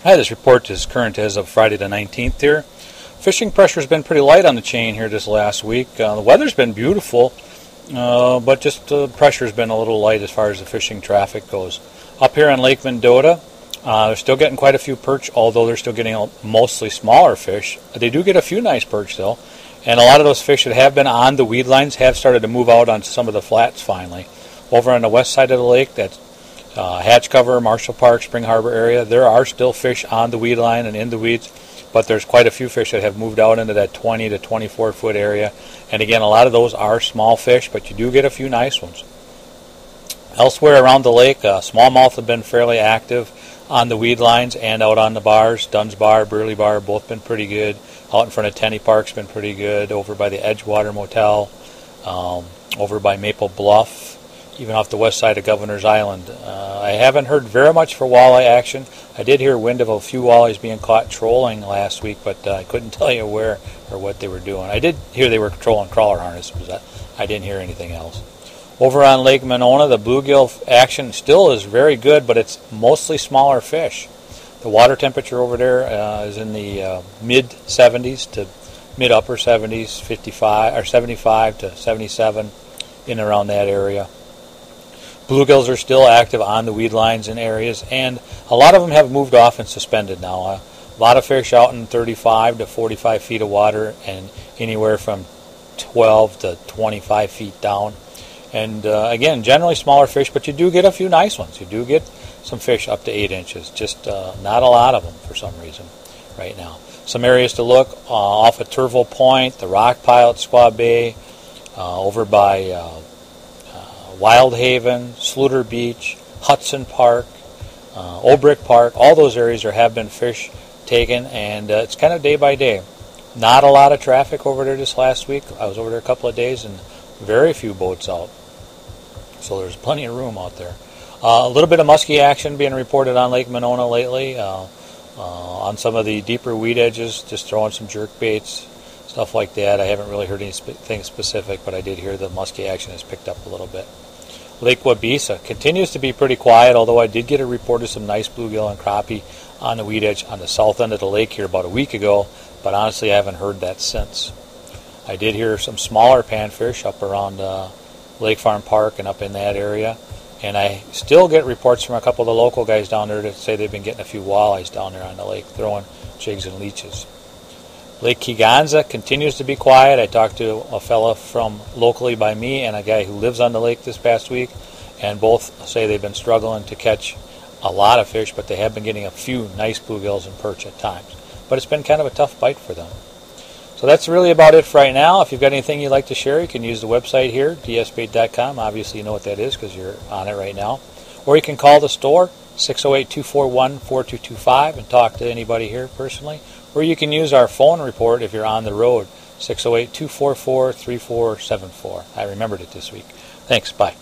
Hi, this report is current as of Friday the 19th here. Fishing pressure has been pretty light on the chain here this last week. The weather's been beautiful, but just the pressure's been a little light as far as the fishing traffic goes. Up here on Lake Mendota, they're still getting quite a few perch, although they're still getting mostly smaller fish. They do get a few nice perch though, and a lot of those fish that have been on the weed lines have started to move out on some of the flats finally. Over on the west side of the lake, that's Hatch Cover, Marshall Park, Spring Harbor area, there are still fish on the weed line and in the weeds, but there's quite a few fish that have moved out into that 20 to 24 foot area. And again, a lot of those are small fish, but you do get a few nice ones. Elsewhere around the lake, smallmouth have been fairly active on the weed lines and out on the bars. Dunn's Bar, Burley Bar, both been pretty good. Out in front of Tenney Park's been pretty good. Over by the Edgewater Motel, over by Maple Bluff, even off the west side of Governor's Island. I haven't heard very much for walleye action. I did hear wind of a few walleyes being caught trolling last week, but I couldn't tell you where or what they were doing. I did hear they were trolling crawler harnesses, but I didn't hear anything else. Over on Lake Monona, the bluegill action still is very good, but it's mostly smaller fish. The water temperature over there is in the mid 70s to mid upper 70s, 55 or 75 to 77, in and around that area. Bluegills are still active on the weed lines in areas, and a lot of them have moved off and suspended now. A lot of fish out in 35 to 45 feet of water and anywhere from 12 to 25 feet down. And again, generally smaller fish, but you do get a few nice ones. You do get some fish up to 8 inches, just not a lot of them for some reason right now. Some areas to look off at Turville Point, the Rock Pile at Squaw Bay, over by Wild Haven, Sluter Beach, Hudson Park, Obrick Park. All those areas have been fish taken, and it's kind of day by day. Not a lot of traffic over there this last week. I was over there a couple of days and very few boats out. So there's plenty of room out there. A little bit of muskie action being reported on Lake Monona lately. On some of the deeper weed edges, just throwing some jerk baits, stuff like that. I haven't really heard anything specific, but I did hear the muskie action has picked up a little bit. Lake Wabeesa continues to be pretty quiet, although I did get a report of some nice bluegill and crappie on the weed edge on the south end of the lake here about a week ago, but honestly I haven't heard that since. I did hear some smaller panfish up around Lake Farm Park and up in that area, and I still get reports from a couple of the local guys down there that say they've been getting a few walleyes down there on the lake, throwing jigs and leeches. Lake Kegonsa continues to be quiet. I talked to a fella from locally by me and a guy who lives on the lake this past week, and both say they've been struggling to catch a lot of fish, but they have been getting a few nice bluegills and perch at times. But it's been kind of a tough bite for them. So that's really about it for right now. If you've got anything you'd like to share, you can use the website here, dsbait.com. Obviously you know what that is because you're on it right now. Or you can call the store, 608-241-4225, and talk to anybody here personally. Or you can use our phone report if you're on the road, 608-244-3474. I remembered it this week. Thanks. Bye.